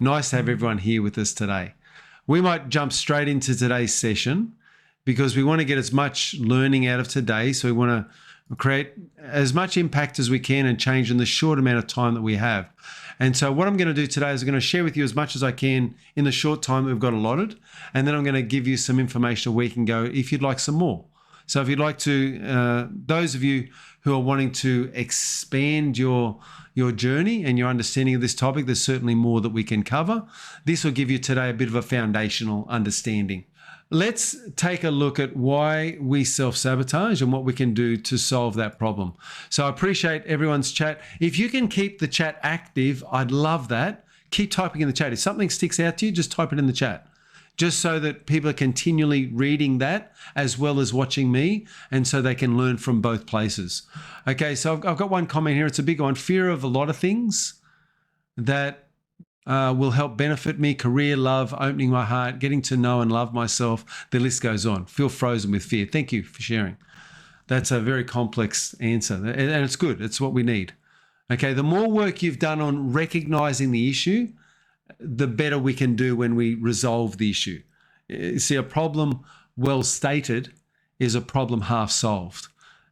Nice to have everyone here with us today. We might jump straight into today's session because we want to get as much learning out of today. So we want to create as much impact as we can and change in the short amount of time that we have. And so what I'm going to do today is I'm going to share with you as much as I can in the short time that we've got allotted. And then I'm going to give you some information where you can go if you'd like some more. So if you'd like to, those of you who are wanting to expand your journey and your understanding of this topic, there's certainly more that we can cover. This will give you today a bit of a foundational understanding. Let's take a look at why we self-sabotage and what we can do to solve that problem. So I appreciate everyone's chat. If you can keep the chat active, I'd love that. Keep typing in the chat. If something sticks out to you, just type it in the chat, just so that people are continually reading that as well as watching me, and so they can learn from both places. Okay, so I've got one comment here. It's a big one. Fear of a lot of things that will help benefit me: career, love, opening my heart, getting to know and love myself. The list goes on. Feel frozen with fear. Thank you for sharing. That's a very complex answer, and it's good. It's what we need. Okay, the more work you've done on recognizing the issue, the better we can do when we resolve the issue. See, a problem well stated is a problem half solved.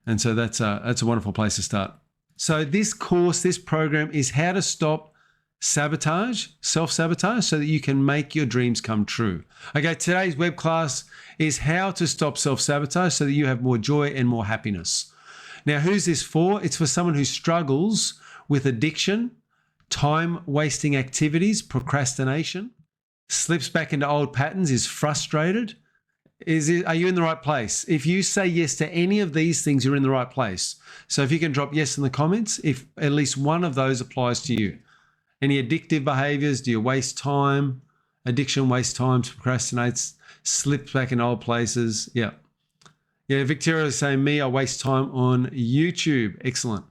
And so that's a wonderful place to start. So this course, this program is how to stop sabotage, self-sabotage, so that you can make your dreams come true. Okay, today's web class is how to stop self-sabotage so that you have more joy and more happiness. Now, who's this for? It's for someone who struggles with addiction, time-wasting activities, procrastination, slips back into old patterns, is frustrated. Are you in the right place? If you say yes to any of these things, you're in the right place. So if you can drop yes in the comments, if at least one of those applies to you. Any addictive behaviors? Do you waste time? Addiction, waste time, procrastinates, slips back in old places. Yeah. Yeah, Victoria is saying, me, I waste time on YouTube. Excellent.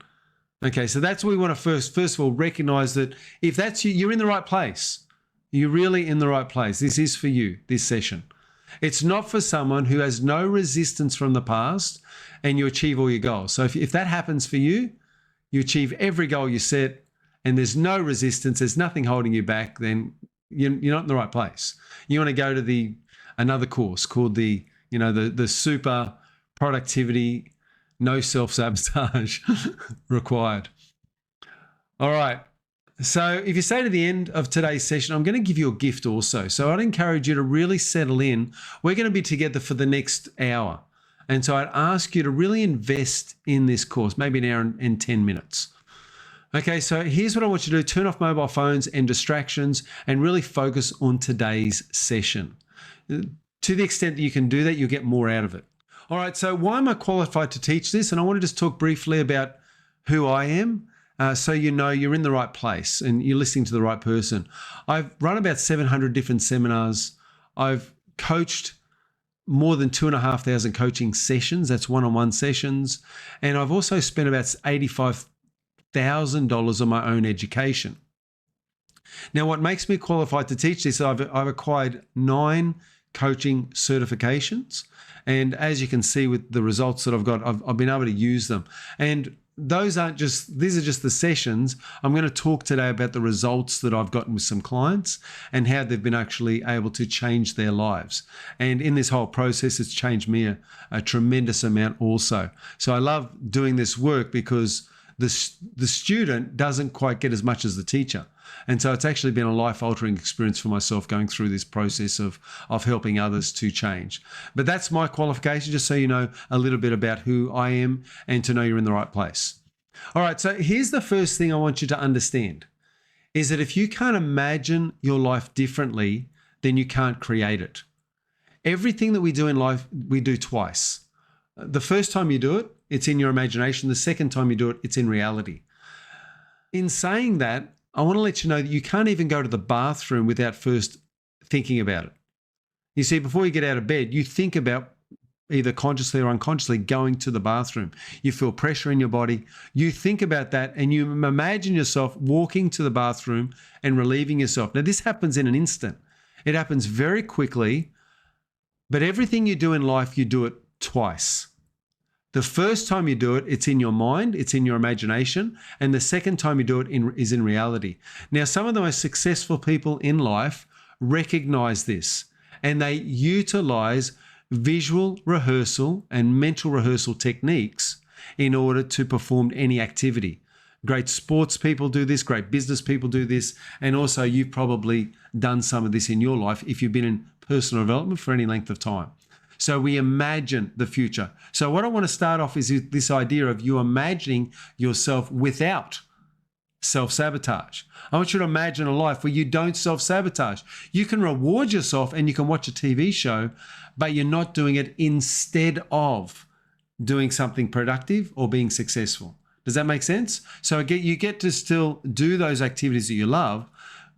Okay, so that's what we want to first of all recognize, that if that's you, you're in the right place. You're really in the right place. This is for you, this session. It's not for someone who has no resistance from the past and you achieve all your goals. So if that happens for you, you achieve every goal you set and there's no resistance, there's nothing holding you back, then you're not in the right place. You want to go to another course called the super productivity, no self-sabotage required. All right. So if you stay to the end of today's session, I'm going to give you a gift also. So I'd encourage you to really settle in. We're going to be together for the next hour. And so I'd ask you to really invest in this course, maybe an hour and 10 minutes. Okay, so here's what I want you to do. Turn off mobile phones and distractions and really focus on today's session. To the extent that you can do that, you'll get more out of it. All right, so why am I qualified to teach this? And I want to just talk briefly about who I am, so you know you're in the right place and you're listening to the right person. I've run about 700 different seminars. I've coached more than 2,500 coaching sessions. That's one-on-one sessions. And I've also spent about $85,000 on my own education. Now, what makes me qualified to teach this, I've acquired 9 coaching certifications. And as you can see with the results that I've got, I've been able to use them. And these are just the sessions. I'm going to talk today about the results that I've gotten with some clients and how they've been actually able to change their lives. And in this whole process, it's changed me a tremendous amount also. So I love doing this work because the student doesn't quite get as much as the teacher. And so it's actually been a life-altering experience for myself going through this process of helping others to change. But that's my qualification, just so you know a little bit about who I am and to know you're in the right place. All right, so here's the first thing I want you to understand, is that if you can't imagine your life differently, then you can't create it. Everything that we do in life, we do twice. The first time you do it, it's in your imagination. The second time you do it, it's in reality. In saying that, I want to let you know that you can't even go to the bathroom without first thinking about it. You see, before you get out of bed, you think about, either consciously or unconsciously, going to the bathroom. You feel pressure in your body. You think about that and you imagine yourself walking to the bathroom and relieving yourself. Now, this happens in an instant. It happens very quickly, but everything you do in life, you do it twice. The first time you do it, it's in your mind, it's in your imagination. And the second time you do it is in reality. Now, some of the most successful people in life recognize this, and they utilize visual rehearsal and mental rehearsal techniques in order to perform any activity. Great sports people do this, great business people do this, and also you've probably done some of this in your life if you've been in personal development for any length of time. So we imagine the future. So what I want to start off is this idea of you imagining yourself without self-sabotage. I want you to imagine a life where you don't self-sabotage. You can reward yourself and you can watch a TV show, but you're not doing it instead of doing something productive or being successful. Does that make sense? So you get to still do those activities that you love,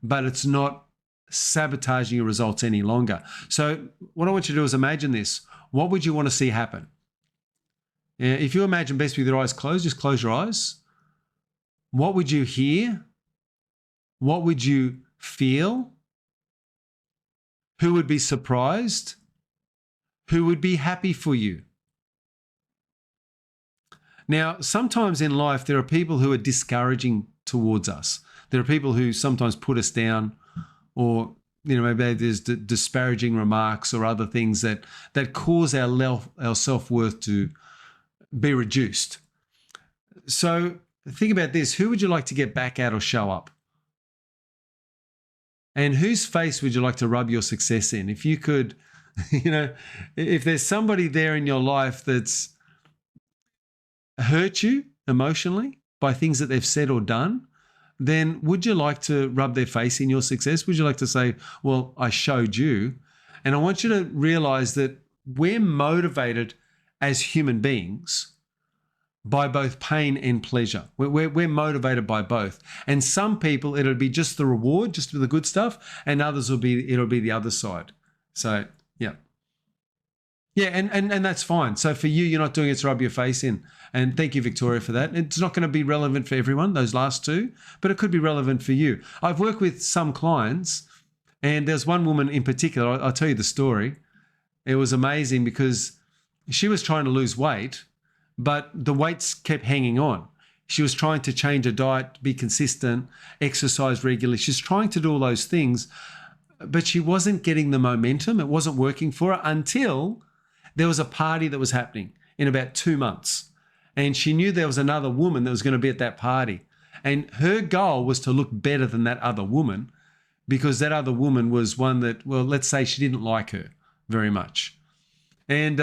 but it's not sabotaging your results any longer. So what I want you to do is imagine this. What would you want to see happen? If you imagine best with your eyes closed, just close your eyes. What would you hear? What would you feel? Who would be surprised? Who would be happy for you? Now, sometimes in life, there are people who are discouraging towards us. There are people who sometimes put us down, or maybe there's disparaging remarks or other things that cause our self-worth to be reduced. So think about this. Who would you like to get back at or show up? And whose face would you like to rub your success in? If you could, if there's somebody there in your life that's hurt you emotionally by things that they've said or done, then would you like to rub their face in your success? Would you like to say, well, I showed you? And I want you to realize that we're motivated as human beings by both pain and pleasure. We're motivated by both. And some people, it'll be just the reward, just the good stuff, and others it'll be the other side. So, yeah. Yeah, and that's fine. So for you, you're not doing it to rub your face in. And thank you, Victoria, for that. It's not going to be relevant for everyone, those last two, but it could be relevant for you. I've worked with some clients, and there's one woman in particular, I'll tell you the story. It was amazing because she was trying to lose weight, but the weights kept hanging on. She was trying to change her diet, be consistent, exercise regularly. She's trying to do all those things, but she wasn't getting the momentum. It wasn't working for her until there was a party that was happening in about 2 months. And she knew there was another woman that was going to be at that party. And her goal was to look better than that other woman, because that other woman was one that, well, let's say she didn't like her very much. And,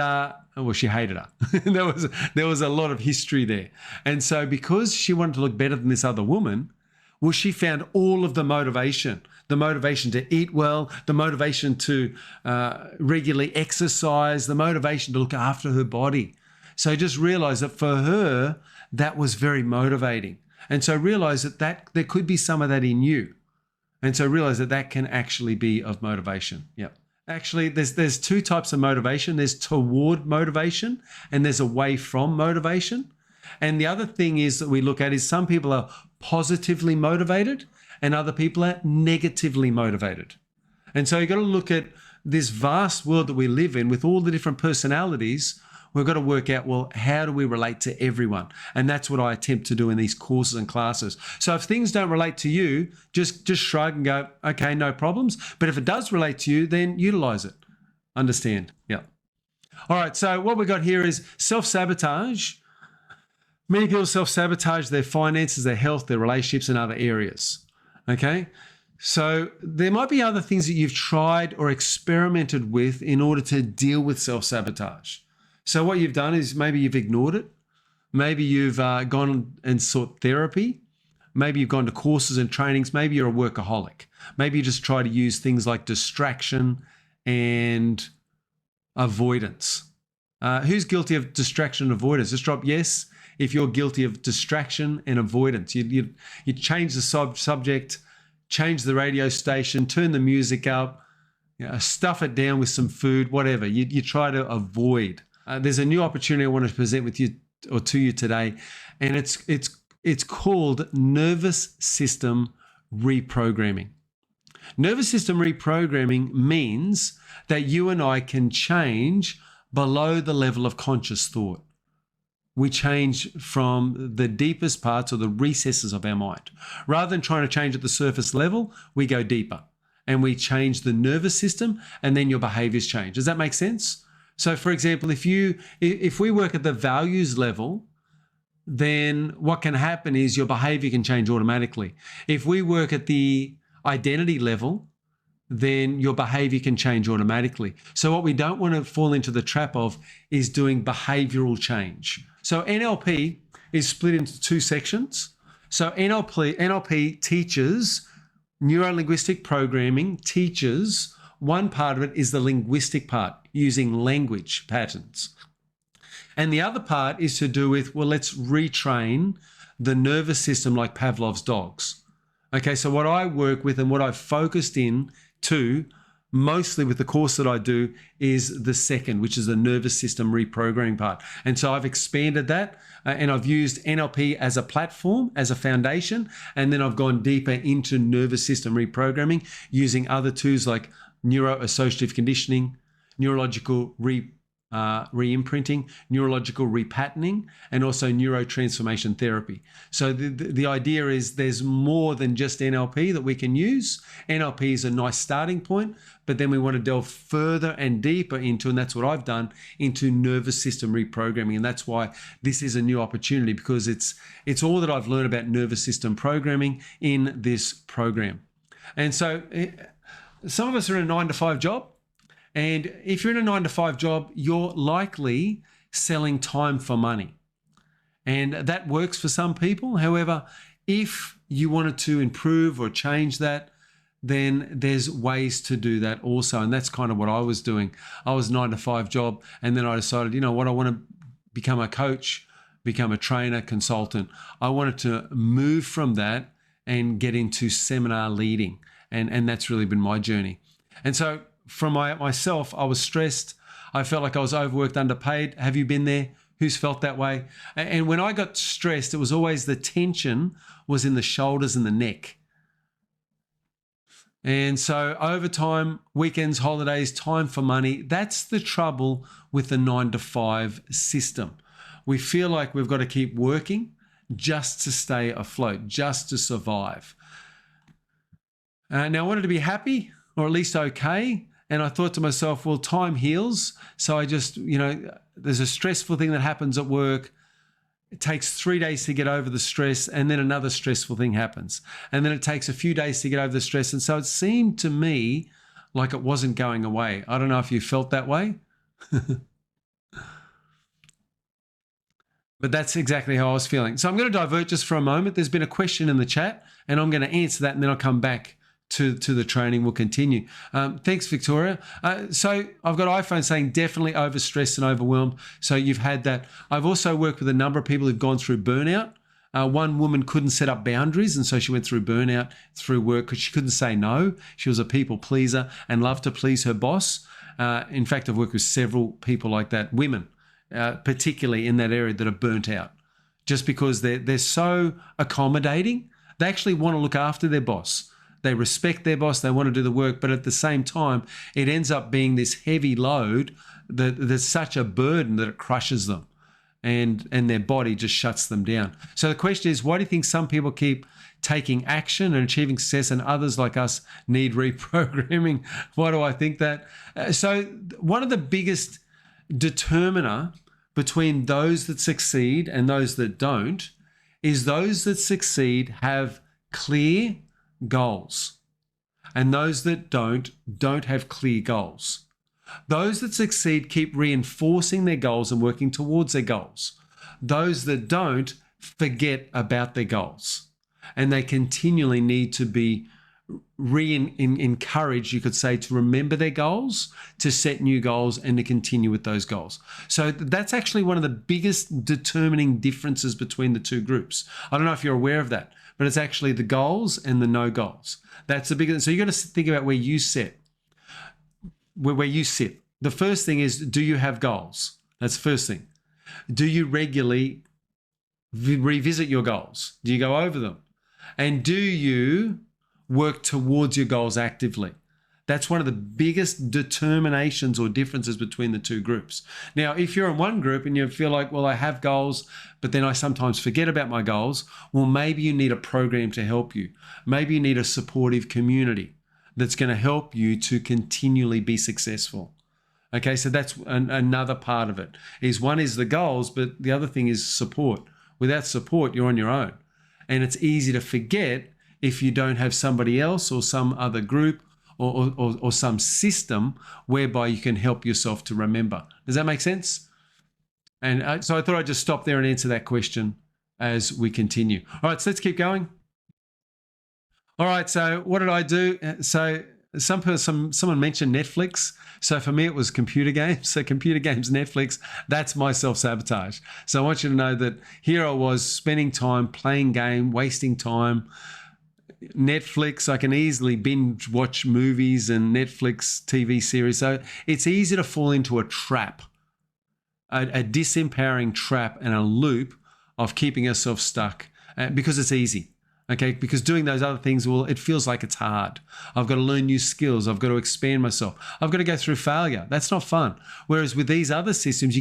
she hated her. there was a lot of history there. And so because she wanted to look better than this other woman, well, she found all of the motivation to eat well, the motivation to regularly exercise, the motivation to look after her body. So just realize that for her, that was very motivating. And so realize that there could be some of that in you. And so realize that can actually be of motivation. Yeah. Actually, there's two types of motivation. There's toward motivation and there's away from motivation. And the other thing is that we look at is some people are positively motivated and other people are negatively motivated. And so you've got to look at this vast world that we live in with all the different personalities. We've got to work out, well, how do we relate to everyone? And that's what I attempt to do in these courses and classes. So if things don't relate to you, just shrug and go, okay, no problems. But if it does relate to you, then utilize it. Understand? Yeah. All right. So what we've got here is self-sabotage. Many people self-sabotage their finances, their health, their relationships, and other areas. Okay. So there might be other things that you've tried or experimented with in order to deal with self-sabotage. So what you've done is maybe you've ignored it. Maybe you've gone and sought therapy. Maybe you've gone to courses and trainings. Maybe you're a workaholic. Maybe you just try to use things like distraction and avoidance. Who's guilty of distraction and avoidance? Just drop yes if you're guilty of distraction and avoidance. You change the subject, change the radio station, turn the music up, stuff it down with some food, whatever. You try to avoid. There's a new opportunity I want to present with you or to you today, and it's called nervous system reprogramming. Nervous system reprogramming means that you and I can change below the level of conscious thought. we change from the deepest parts or the recesses of our mind. Rather than trying to change at the surface level, we go deeper and we change the nervous system, and then your behaviors change. Does that make sense? So for example, if we work at the values level, then what can happen is your behavior can change automatically. If we work at the identity level, then your behavior can change automatically. So what we don't want to fall into the trap of is doing behavioral change. So NLP is split into two sections. So NLP teaches neuro-linguistic programming, teaches one part of it is the linguistic part, using language patterns. And the other part is to do with, well, let's retrain the nervous system like Pavlov's dogs. Okay, so what I work with and what I've focused in to, mostly with the course that I do, is the second, which is the nervous system reprogramming part. And so I've expanded that and I've used NLP as a platform, as a foundation, and then I've gone deeper into nervous system reprogramming using other tools like neuro-associative conditioning, neurological re-imprinting, neurological repatterning, and also neurotransformation therapy. So the idea is there's more than just NLP that we can use. NLP is a nice starting point, but then we want to delve further and deeper into, and that's what I've done, into nervous system reprogramming. And that's why this is a new opportunity, because it's all that I've learned about nervous system programming in this program. And so some of us are in a 9-to-5 job. And if you're in a 9-to-5 job, you're likely selling time for money. And that works for some people. However, if you wanted to improve or change that, then there's ways to do that also. And that's kind of what I was doing. I was a 9-to-5 job. And then I decided, you know what, I want to become a coach, become a trainer, consultant. I wanted to move from that and get into seminar leading. And that's really been my journey. And so from myself, I was stressed. I felt like I was overworked, underpaid. Have you been there? Who's felt that way? And when I got stressed, it was always the tension was in the shoulders and the neck. And so over time, weekends, holidays, time for money, that's the trouble with the 9-to-5 system. We feel like we've got to keep working just to stay afloat, just to survive. Now I wanted to be happy, or at least okay. And I thought to myself, well, time heals. So I just, there's a stressful thing that happens at work. It takes 3 days to get over the stress, and then another stressful thing happens. And then it takes a few days to get over the stress. And so it seemed to me like it wasn't going away. I don't know if you felt that way. But that's exactly how I was feeling. So I'm going to divert just for a moment. There's been a question in the chat, and I'm going to answer that, and then I'll come back to the training. We'll continue. Thanks, Victoria. So I've got iPhone saying definitely overstressed and overwhelmed. So you've had that. I've also worked with a number of people who've gone through burnout. One woman couldn't set up boundaries, and so she went through burnout through work because she couldn't say no. She was a people pleaser and loved to please her boss. In fact, I've worked with several people like that, women, particularly in that area, that are burnt out just because they're so accommodating. They actually want to look after their boss. They respect their boss. They want to do the work. But at the same time, it ends up being this heavy load that's such a burden that it crushes them and their body just shuts them down. So the question is, why do you think some people keep taking action and achieving success and others like us need reprogramming? Why do I think that? So one of the biggest determiner between those that succeed and those that don't is those that succeed have clear goals, and those that don't have clear goals. Those that succeed keep reinforcing their goals and working towards their goals. Those that don't forget about their goals, and they continually need to be encouraged, you could say, to remember their goals, to set new goals, and to continue with those goals. So that's actually one of the biggest determining differences between the two groups. I don't know if you're aware of that, but it's actually the goals and the no goals. That's the biggest. So you got to think about where you sit. Where you sit. The first thing is, do you have goals? That's the first thing. Do you regularly revisit your goals? Do you go over them? And do you work towards your goals actively? That's one of the biggest determinations or differences between the two groups. Now, if you're in one group and you feel like, well, I have goals, but then I sometimes forget about my goals, well, maybe you need a program to help you. Maybe you need a supportive community that's going to help you to continually be successful. Okay, so that's another part of it. One is the goals, but the other thing is support. Without support, you're on your own. And it's easy to forget if you don't have somebody else or some other group or some system whereby you can help yourself to remember. Does that make sense? And so I thought I'd just stop there and answer that question as we continue. All right, so let's keep going. All right, so what did I do? So someone mentioned Netflix. So for me, it was computer games. So computer games, Netflix, that's my self-sabotage. So I want you to know that here I was spending time playing game, wasting time. Netflix, I can easily binge watch movies and Netflix TV series. So it's easy to fall into a trap, a disempowering trap and a loop of keeping ourselves stuck because it's easy. Okay, because doing those other things, well, it feels like it's hard. I've got to learn new skills. I've got to expand myself. I've got to go through failure. That's not fun. Whereas with these other systems,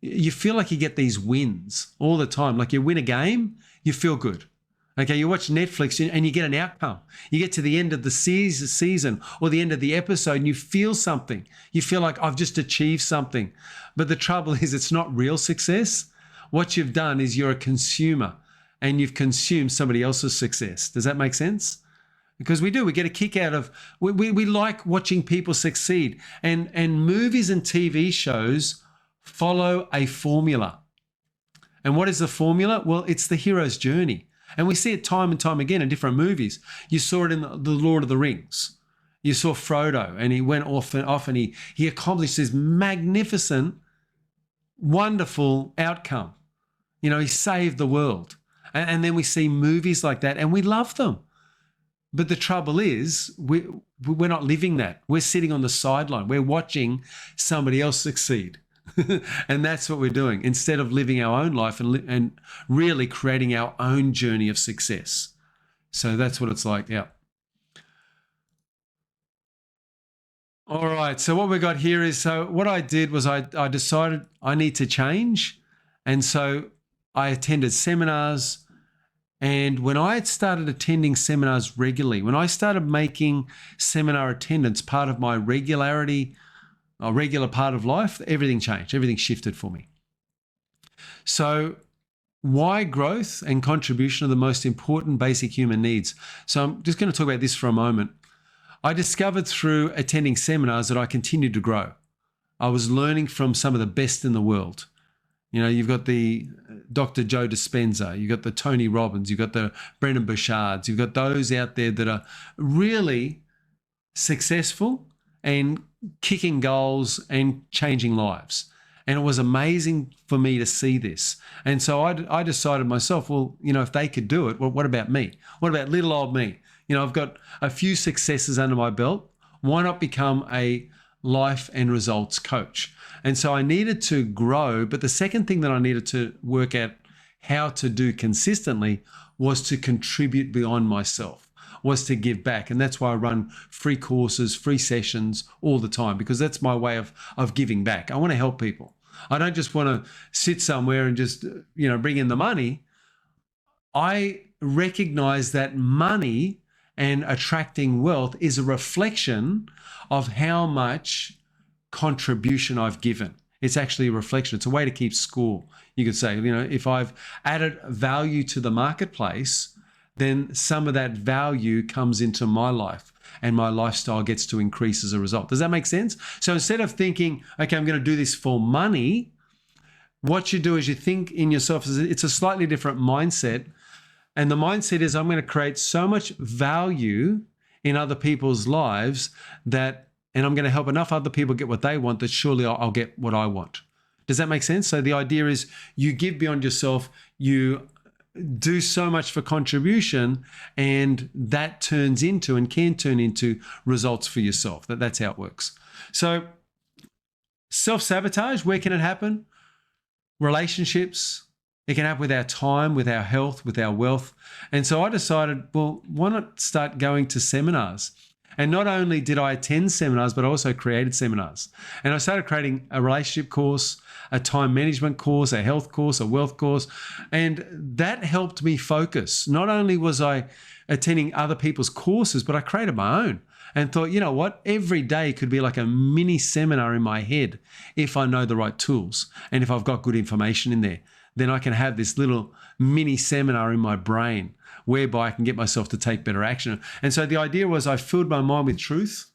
you feel like you get these wins all the time. Like you win a game, you feel good. Okay, you watch Netflix and you get an outcome. You get to the end of the season or the end of the episode and you feel something. You feel like I've just achieved something. But the trouble is it's not real success. What you've done is you're a consumer and you've consumed somebody else's success. Does that make sense? Because we get a kick out of, we like watching people succeed. And movies and TV shows follow a formula. And what is the formula? Well, it's the hero's journey. And we see it time and time again in different movies. You saw it in the Lord of the Rings. You saw Frodo and he went off and he accomplished this magnificent, wonderful outcome. You know, he saved the world. And then we see movies like that and we love them. But the trouble is we're not living that. We're sitting on the sideline. We're watching somebody else succeed. And that's what we're doing instead of living our own life and really creating our own journey of success. So that's what it's like. Yeah. All right. So what we got here is, so what I did was I decided I need to change. And so I attended seminars. And when I had started attending seminars regularly, when I started making seminar attendance part of my regularity, a regular part of life, everything changed. Everything shifted for me. So why growth and contribution are the most important basic human needs? So I'm just going to talk about this for a moment. I discovered through attending seminars that I continued to grow. I was learning from some of the best in the world. You know, you've got the Dr. Joe Dispenza, you've got the Tony Robbins, you've got the Brendan Burchards, you've got those out there that are really successful and kicking goals and changing lives. And it was amazing for me to see this. And so I decided myself, well, you know, if they could do it, well, what about me? What about little old me? You know, I've got a few successes under my belt. Why not become a life and results coach? And so I needed to grow. But the second thing that I needed to work out how to do consistently was to contribute beyond myself, was to give back. And that's why I run free courses, free sessions all the time, because that's my way of giving back. I want to help people. I don't just want to sit somewhere and just, you know, bring in the money. I recognize that money and attracting wealth is a reflection of how much contribution I've given. It's actually a reflection. It's a way to keep score. You could say, you know, if I've added value to the marketplace, then some of that value comes into my life and my lifestyle gets to increase as a result. Does that make sense? So instead of thinking, okay, I'm going to do this for money, what you do is you think in yourself, it's a slightly different mindset. And the mindset is, I'm going to create so much value in other people's lives and I'm going to help enough other people get what they want that surely I'll get what I want. Does that make sense? So the idea is you give beyond yourself, you do so much for contribution, and that turns into and can turn into results for yourself. That's how it works. So self-sabotage, where can it happen? Relationships. It can happen with our time, with our health, with our wealth. And so I decided, well, why not start going to seminars? And not only did I attend seminars, but I also created seminars. And I started creating a relationship course, a time management course, a health course, a wealth course. And that helped me focus. Not only was I attending other people's courses, but I created my own and thought, you know what? Every day could be like a mini seminar in my head if I know the right tools and if I've got good information in there. Then I can have this little mini seminar in my brain whereby I can get myself to take better action. And so the idea was I filled my mind with truth.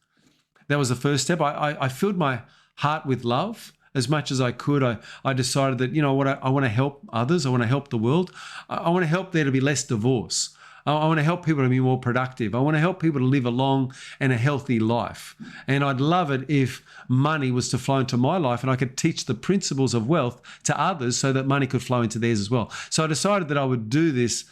That was the first step. I filled my heart with love as much as I could. I decided that, you know what, I want to help others. I want to help the world. I want to help there to be less divorce. I want to help people to be more productive. I want to help people to live a long and a healthy life. And I'd love it if money was to flow into my life and I could teach the principles of wealth to others so that money could flow into theirs as well. So I decided that I would do this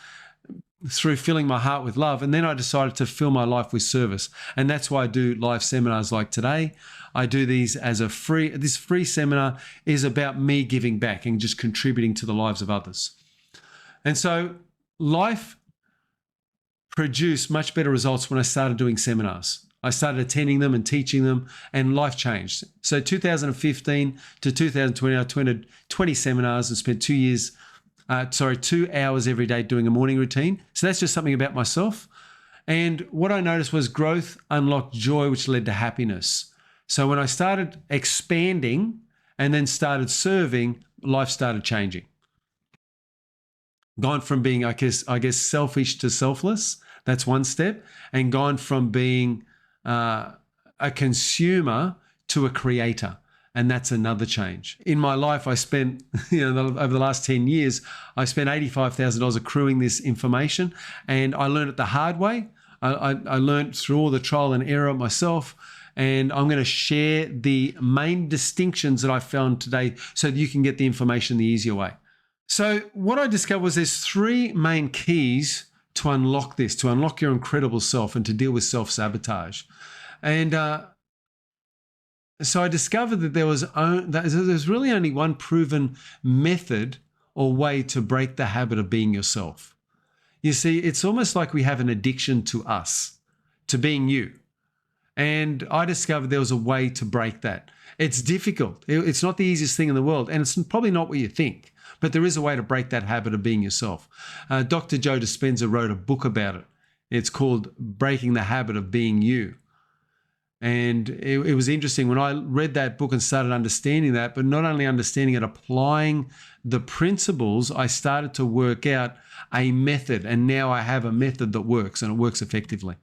through filling my heart with love. And then I decided to fill my life with service. And that's why I do live seminars like today. I do these as this free seminar is about me giving back and just contributing to the lives of others. And so life produced much better results when I started doing seminars. I started attending them and teaching them, and life changed. So 2015 to 2020, I attended 20 seminars and spent 2 hours every day doing a morning routine. So that's just something about myself. And what I noticed was growth unlocked joy, which led to happiness. So when I started expanding and then started serving, life started changing. Gone from being, I guess, selfish to selfless. That's one step. And gone from being a consumer to a creator. And that's another change. In my life, I spent, over the last 10 years, I spent $85,000 accruing this information. And I learned it the hard way. I learned through all the trial and error myself. And I'm going to share the main distinctions that I found today so that you can get the information the easier way. So what I discovered was there's 3 main keys to unlock this, to unlock your incredible self and to deal with self-sabotage. And so I discovered that there's really only one proven method or way to break the habit of being yourself. You see, it's almost like we have an addiction to us, to being you. And I discovered there was a way to break that. It's difficult. It's not the easiest thing in the world, and it's probably not what you think. But there is a way to break that habit of being yourself. Dr. Joe Dispenza wrote a book about it. It's called Breaking the Habit of Being You. And it was interesting when I read that book and started understanding that, but not only understanding it, applying the principles, I started to work out a method. And now I have a method that works, and it works effectively.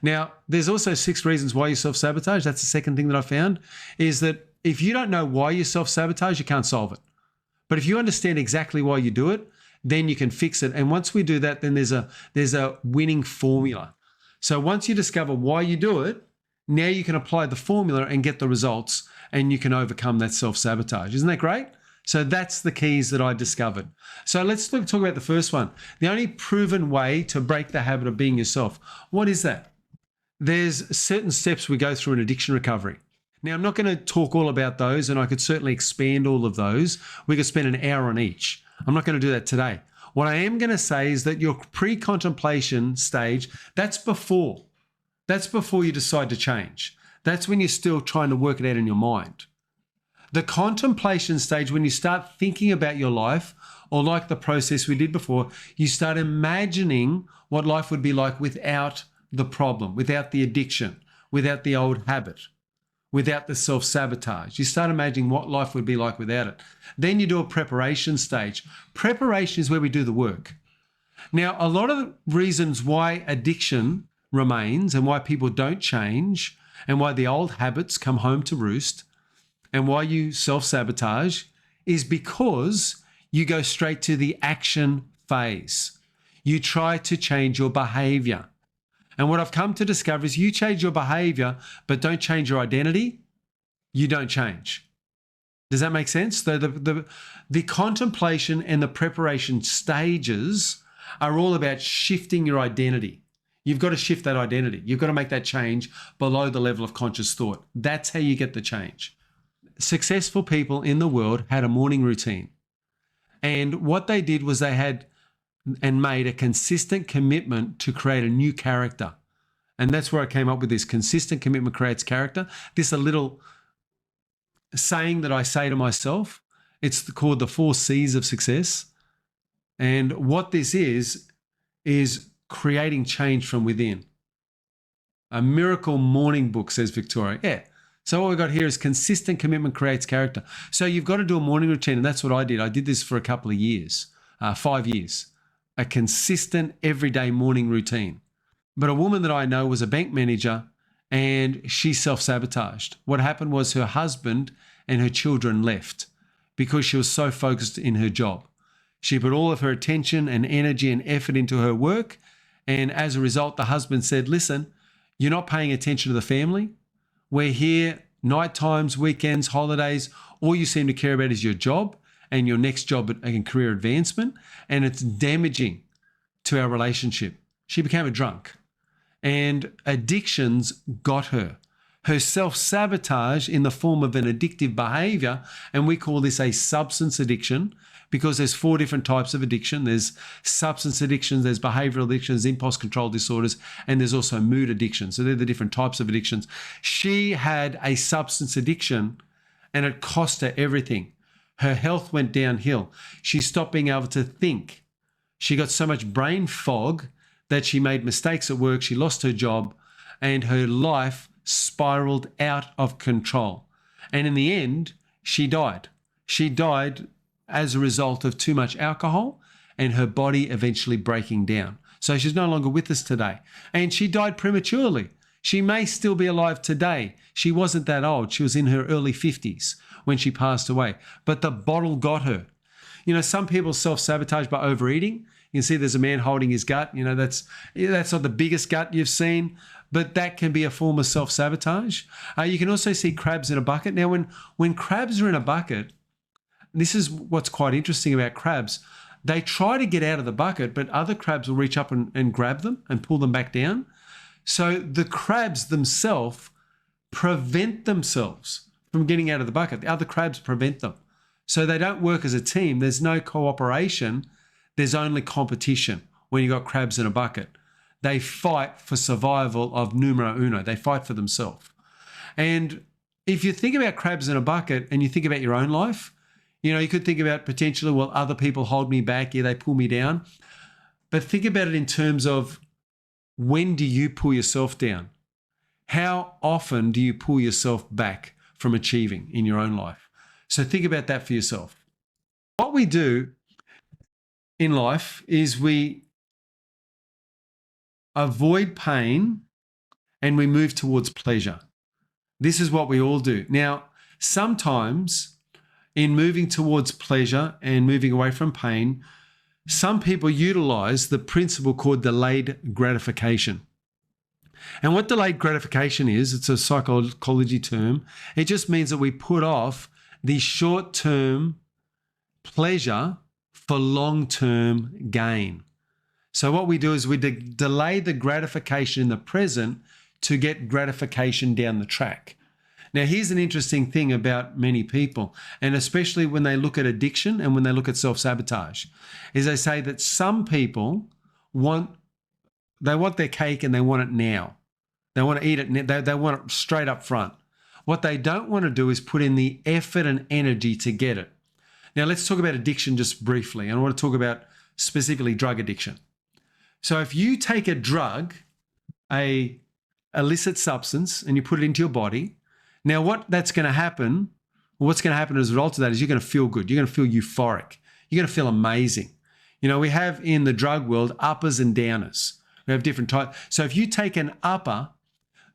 Now, there's also 6 reasons why you self-sabotage. That's the second thing that I found, is that if you don't know why you self-sabotage, you can't solve it. But if you understand exactly why you do it, then you can fix it. And once we do that, then there's a winning formula. So once you discover why you do it, now you can apply the formula and get the results, and you can overcome that self-sabotage. Isn't that great? So that's the keys that I discovered. So let's talk about the first one. The only proven way to break the habit of being yourself. What is that? There's certain steps we go through in addiction recovery. Now, I'm not going to talk all about those, and I could certainly expand all of those. We could spend an hour on each. I'm not going to do that today. What I am going to say is that your pre-contemplation stage, that's before you decide to change. That's when you're still trying to work it out in your mind. The contemplation stage, when you start thinking about your life, or like the process we did before, you start imagining what life would be like without the problem, without the addiction, without the old habit, without the self-sabotage. You start imagining what life would be like without it. Then you do a preparation stage. Preparation is where we do the work. Now, a lot of the reasons why addiction remains and why people don't change and why the old habits come home to roost and why you self-sabotage is because you go straight to the action phase. You try to change your behavior. And what I've come to discover is you change your behavior, but don't change your identity, you don't change. Does that make sense? So the contemplation and the preparation stages are all about shifting your identity. You've got to shift that identity. You've got to make that change below the level of conscious thought. That's how you get the change. Successful people in the world had a morning routine. And what they did was they had and made a consistent commitment to create a new character. And that's where I came up with this: consistent commitment creates character. This a little saying that I say to myself. It's called the 4 C's of success. And what this is creating change from within. A miracle morning book, says Victoria. Yeah. So what we've got here is consistent commitment creates character. So you've got to do a morning routine, and that's what I did. I did this for a couple of years, 5 years, a consistent everyday morning routine. But a woman that I know was a bank manager, and she self-sabotaged. What happened was her husband and her children left because she was so focused in her job. She put all of her attention and energy and effort into her work. And as a result, the husband said, listen, you're not paying attention to the family. We're here night times, weekends, holidays. All you seem to care about is your job and your next job and career advancement. And it's damaging to our relationship. She became a drunk, and addictions got her. Her self-sabotage in the form of an addictive behavior, and we call this a substance addiction, because there's 4 different types of addiction. There's substance addictions, there's behavioral addictions, impulse control disorders, and there's also mood addiction. So they're the different types of addictions. She had a substance addiction, and it cost her everything. Her health went downhill. She stopped being able to think. She got so much brain fog that she made mistakes at work. She lost her job, and her life spiraled out of control. And in the end, she died. She died as a result of too much alcohol and her body eventually breaking down. So she's no longer with us today. And she died prematurely. She may still be alive today. She wasn't that old. She was in her early 50s when she passed away. But the bottle got her. You know, some people self-sabotage by overeating. You can see there's a man holding his gut. You know, that's not the biggest gut you've seen, but that can be a form of self-sabotage. You can also see crabs in a bucket. Now, when crabs are in a bucket, this is what's quite interesting about crabs. They try to get out of the bucket, but other crabs will reach up and grab them and pull them back down. So the crabs themselves prevent themselves from getting out of the bucket. The other crabs prevent them. So they don't work as a team. There's no cooperation. There's only competition when you've got crabs in a bucket. They fight for survival of numero uno. They fight for themselves. And if you think about crabs in a bucket and you think about your own life, you know, you could think about potentially, well, other people hold me back. Yeah, they pull me down. But think about it in terms of, when do you pull yourself down? How often do you pull yourself back from achieving in your own life? So think about that for yourself. What we do in life is we avoid pain and we move towards pleasure. This is what we all do. Now, sometimes in moving towards pleasure and moving away from pain, some people utilize the principle called delayed gratification. And what delayed gratification is, it's a psychology term. It just means that we put off the short-term pleasure for long-term gain. So what we do is we delay the gratification in the present to get gratification down the track. Now, here's an interesting thing about many people, and especially when they look at addiction and when they look at self-sabotage, is they say that some people want their cake and they want it now. They want to eat it. They want it straight up front. What they don't want to do is put in the effort and energy to get it. Now, let's talk about addiction just briefly. And I want to talk about specifically drug addiction. So if you take a drug, a illicit substance, and you put it into your body, now what's going to happen as a result of that is you're going to feel good. You're going to feel euphoric. You're going to feel amazing. You know, we have in the drug world uppers and downers. We have different types. So if you take an upper,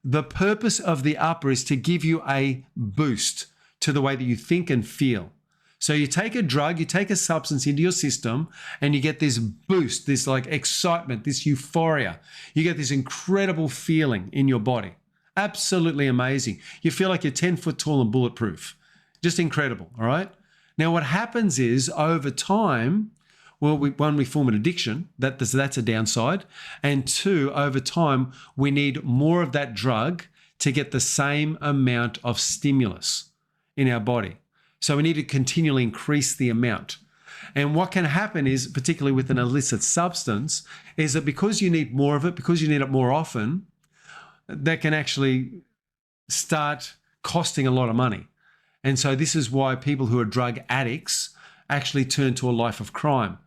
the purpose of the upper is to give you a boost to the way that you think and feel. So you take a drug, you take a substance into your system, and you get this boost, this like excitement, this euphoria. You get this incredible feeling in your body. Absolutely amazing. You feel like you're 10 foot tall and bulletproof. Just incredible, all right? Now, what happens is over time, well, one, we form an addiction. That's a downside. And 2, over time, we need more of that drug to get the same amount of stimulus in our body. So we need to continually increase the amount. And what can happen is, particularly with an illicit substance, is that because you need more of it, because you need it more often, that can actually start costing a lot of money. And so this is why people who are drug addicts actually turn to a life of crime,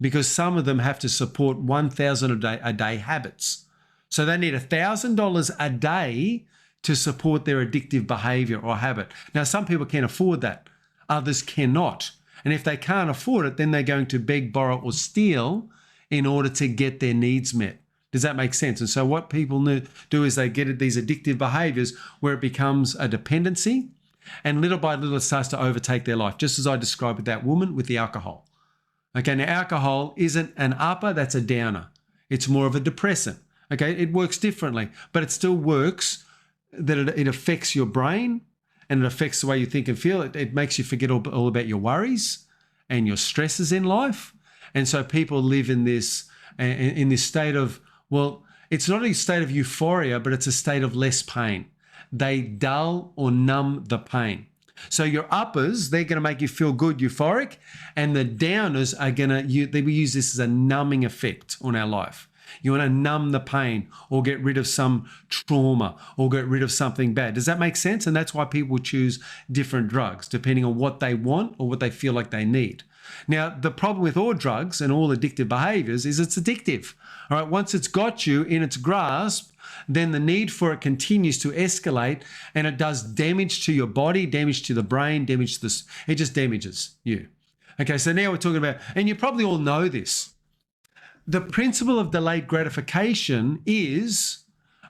because some of them have to support $1,000 a day habits. So they need $1,000 a day to support their addictive behavior or habit. Now, some people can afford that. Others cannot. And if they can't afford it, then they're going to beg, borrow, or steal in order to get their needs met. Does that make sense? And so what people do is they get these addictive behaviors where it becomes a dependency, and little by little it starts to overtake their life, just as I described with that woman with the alcohol. Okay, now alcohol isn't an upper, that's a downer. It's more of a depressant. Okay, it works differently, but it still works that it affects your brain and it affects the way you think and feel. It makes you forget all about your worries and your stresses in life. And so people live in this state of, well, it's not a state of euphoria, but it's a state of less pain. They dull or numb the pain. So your uppers, they're going to make you feel good, euphoric, and the downers are going to, we use this as a numbing effect on our life. You want to numb the pain or get rid of some trauma or get rid of something bad. Does that make sense? And that's why people choose different drugs depending on what they want or what they feel like they need. Now, the problem with all drugs and all addictive behaviors is it's addictive. All right, once it's got you in its grasp, then the need for it continues to escalate, and it does damage to your body, damage to the brain, damage to this. It just damages you. Okay, so now we're talking about, and you probably all know this. The principle of delayed gratification is,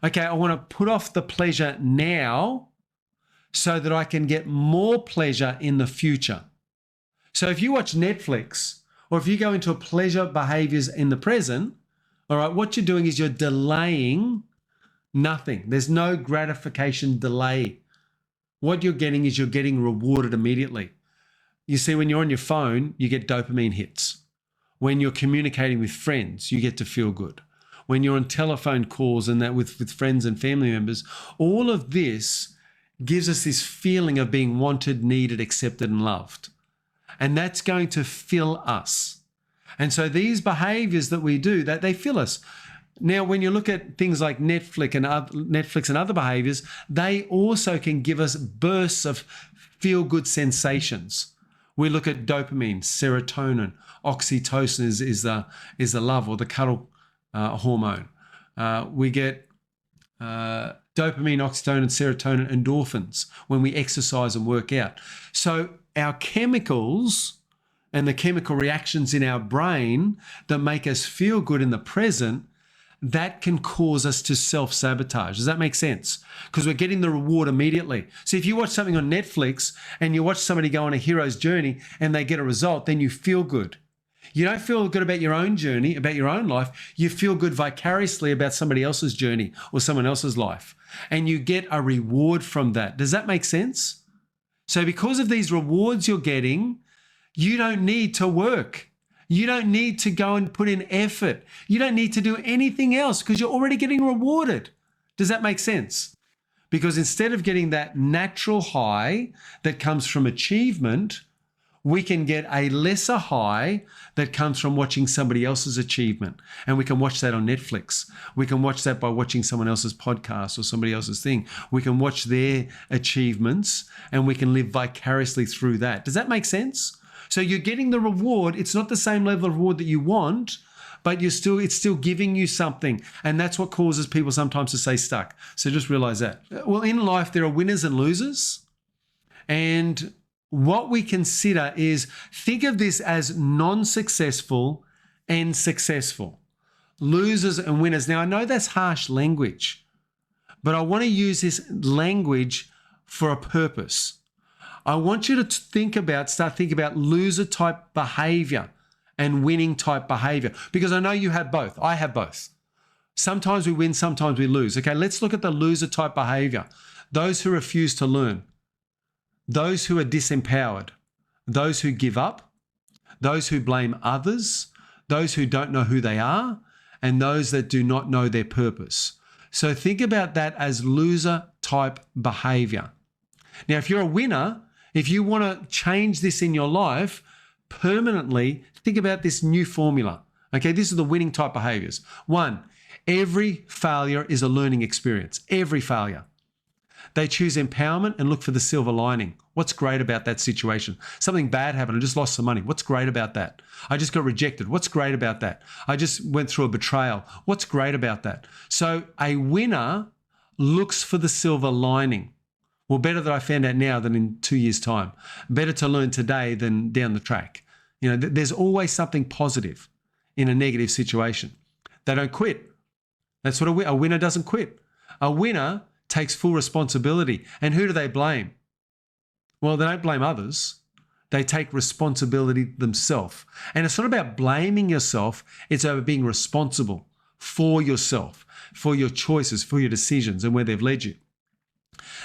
okay, I want to put off the pleasure now so that I can get more pleasure in the future. So if you watch Netflix or if you go into pleasure behaviors in the present, all right, what you're doing is you're delaying nothing. There's no gratification delay. What you're getting is you're getting rewarded immediately. You see, when you're on your phone, you get dopamine hits. When you're communicating with friends, you get to feel good. When you're on telephone calls and that with friends and family members, all of this gives us this feeling of being wanted, needed, accepted, and loved. And that's going to fill us. And so these behaviors that we do, that they fill us. Now, when you look at things like Netflix and other behaviors, they also can give us bursts of feel-good sensations. We look at dopamine, serotonin, oxytocin is the love or the cuddle hormone. We get dopamine, oxytocin, serotonin, endorphins when we exercise and work out. So our chemicals and the chemical reactions in our brain that make us feel good in the present, that can cause us to self-sabotage. Does that make sense? Because we're getting the reward immediately. So if you watch something on Netflix and you watch somebody go on a hero's journey and they get a result, then you feel good. You don't feel good about your own journey, about your own life. You feel good vicariously about somebody else's journey or someone else's life. And you get a reward from that. Does that make sense? So because of these rewards you're getting, you don't need to work. You don't need to go and put in effort. You don't need to do anything else because you're already getting rewarded. Does that make sense? Because instead of getting that natural high that comes from achievement, we can get a lesser high that comes from watching somebody else's achievement. And we can watch that on Netflix. We can watch that by watching someone else's podcast or somebody else's thing. We can watch their achievements and we can live vicariously through that. Does that make sense? So you're getting the reward. It's not the same level of reward that you want, but it's still giving you something. And that's what causes people sometimes to stay stuck. So just realize that. Well, in life, there are winners and losers. And what we consider is, think of this as non-successful and successful. Losers and winners. Now, I know that's harsh language, but I want to use this language for a purpose. I want you to start thinking about loser type behavior and winning type behavior, because I know you have both. I have both. Sometimes we win, sometimes we lose. Okay, let's look at the loser type behavior. Those who refuse to learn, those who are disempowered, those who give up, those who blame others, those who don't know who they are, and those that do not know their purpose. So think about that as loser type behavior. Now, if you're a winner, if you want to change this in your life permanently, think about this new formula. Okay, this is the winning type behaviors. 1, Every failure is a learning experience. Every failure. They choose empowerment and look for the silver lining. What's great about that situation? Something bad happened. I just lost some money. What's great about that? I just got rejected. What's great about that? I just went through a betrayal. What's great about that? So a winner looks for the silver lining. Well, better that I found out now than in 2 years' time. Better to learn today than down the track. You know, there's always something positive in a negative situation. They don't quit. That's what a winner doesn't quit. A winner takes full responsibility. And who do they blame? Well, they don't blame others. They take responsibility themselves. And it's not about blaming yourself. It's about being responsible for yourself, for your choices, for your decisions and where they've led you.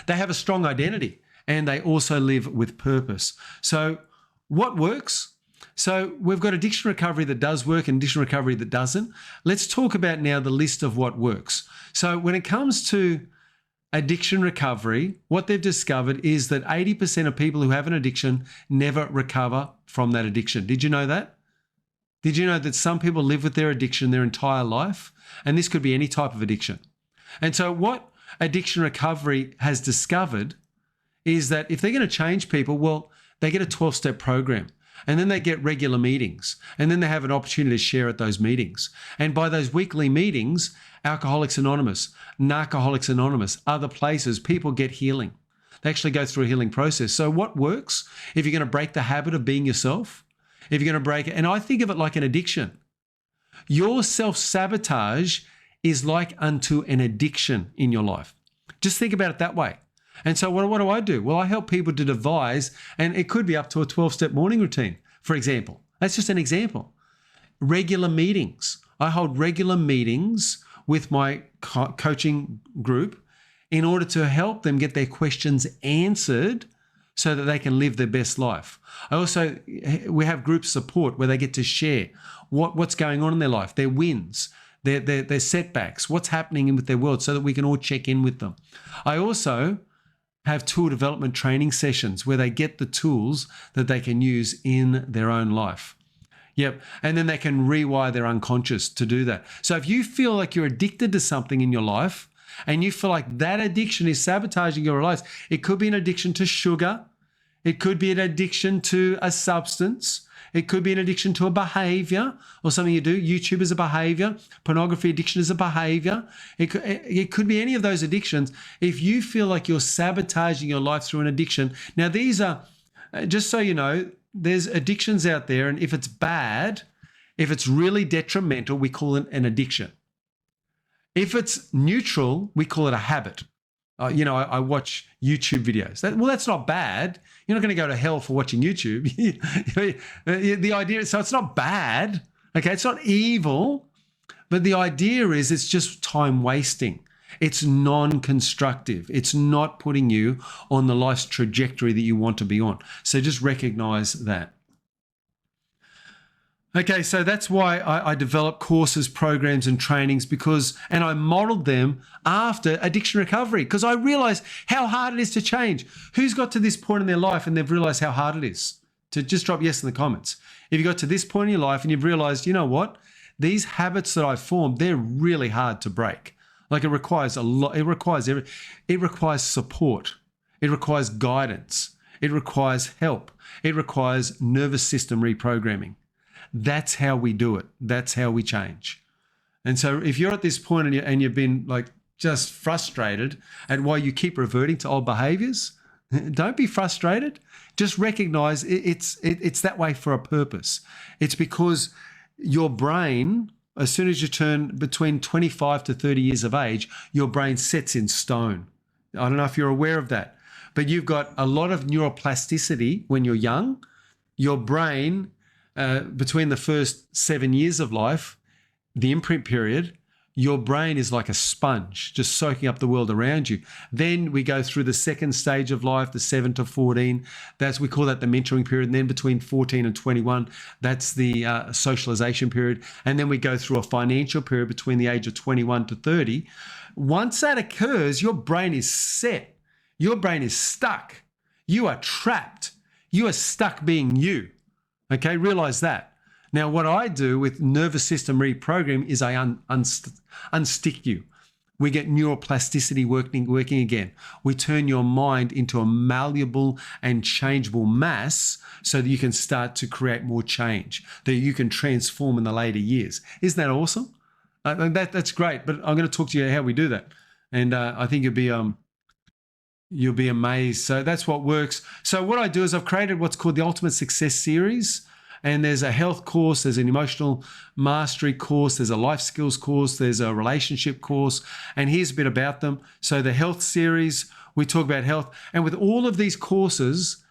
They have a strong identity and they also live with purpose. So what works? So we've got addiction recovery that does work and addiction recovery that doesn't. Let's talk about now the list of what works. So when it comes to addiction recovery, what they've discovered is that 80% of people who have an addiction never recover from that addiction. Did you know that? Did you know that some people live with their addiction their entire life? And this could be any type of addiction. And so what addiction recovery has discovered is that if they're going to change people, well, they get a 12-step program. And then they get regular meetings. And then they have an opportunity to share at those meetings. And by those weekly meetings, Alcoholics Anonymous, Narcoholics Anonymous, other places, people get healing. They actually go through a healing process. So what works? If you're going to break the habit of being yourself, if you're going to break it, and I think of it like an addiction. Your self-sabotage is like unto an addiction in your life. Just think about it that way. And so what do? Well, I help people to devise, and it could be up to a 12-step morning routine, for example. That's just an example. Regular meetings. I hold regular meetings with my coaching group in order to help them get their questions answered so that they can live their best life. We have group support where they get to share what's going on in their life, their wins, their setbacks, what's happening with their world so that we can all check in with them. I also have tool development training sessions where they get the tools that they can use in their own life. Yep. And then they can rewire their unconscious to do that. So if you feel like you're addicted to something in your life and you feel like that addiction is sabotaging your life, it could be an addiction to sugar. It could be an addiction to a substance. It could be an addiction to a behavior or something you do. YouTube is a behavior. Pornography addiction is a behavior. It could be any of those addictions. If you feel like you're sabotaging your life through an addiction. Now, these are, just so you know, there's addictions out there. And if it's bad, if it's really detrimental, we call it an addiction. If it's neutral, we call it a habit. I watch YouTube videos. That's not bad. You're not going to go to hell for watching YouTube. The idea, so it's not bad. Okay, it's not evil, but the idea is it's just time wasting. It's non-constructive. It's not putting you on the life's trajectory that you want to be on. So just recognize that. Okay, so that's why I develop courses, programs, and trainings and I modeled them after addiction recovery because I realized how hard it is to change. Who's got to this point in their life and they've realized how hard it is? To just drop yes in the comments. If you got to this point in your life and you've realized, you know what? These habits that I've formed, they're really hard to break. Like it requires a lot. It requires support. It requires guidance. It requires help. It requires nervous system reprogramming. That's how we do it. That's how we change. And so if you're at this point and you've been like just frustrated at why you keep reverting to old behaviors, don't be frustrated. Just recognize it's that way for a purpose. It's because your brain, as soon as you turn between 25 to 30 years of age, your brain sets in stone. I don't know if you're aware of that, but you've got a lot of neuroplasticity when you're young. Your brain, between the first 7 years of life, the imprint period, your brain is like a sponge, just soaking up the world around you. Then we go through the second stage of life, the 7 to 14. We call that the mentoring period. And then between 14 and 21, that's the socialization period. And then we go through a financial period between the age of 21 to 30. Once that occurs, your brain is set. Your brain is stuck. You are trapped. You are stuck being you. Okay, realize that. Now, what I do with nervous system reprogram is I unstick you. We get neuroplasticity working again. We turn your mind into a malleable and changeable mass so that you can start to create more change, that you can transform in the later years. Isn't that awesome? That's great, but I'm going to talk to you how we do that. And I think you'll be amazed. So that's what works. So what I do is I've created what's called the Ultimate Success Series. And there's a health course, there's an emotional mastery course, there's a life skills course, there's a relationship course, and here's a bit about them. So the health series, we talk about health. And with all of these courses,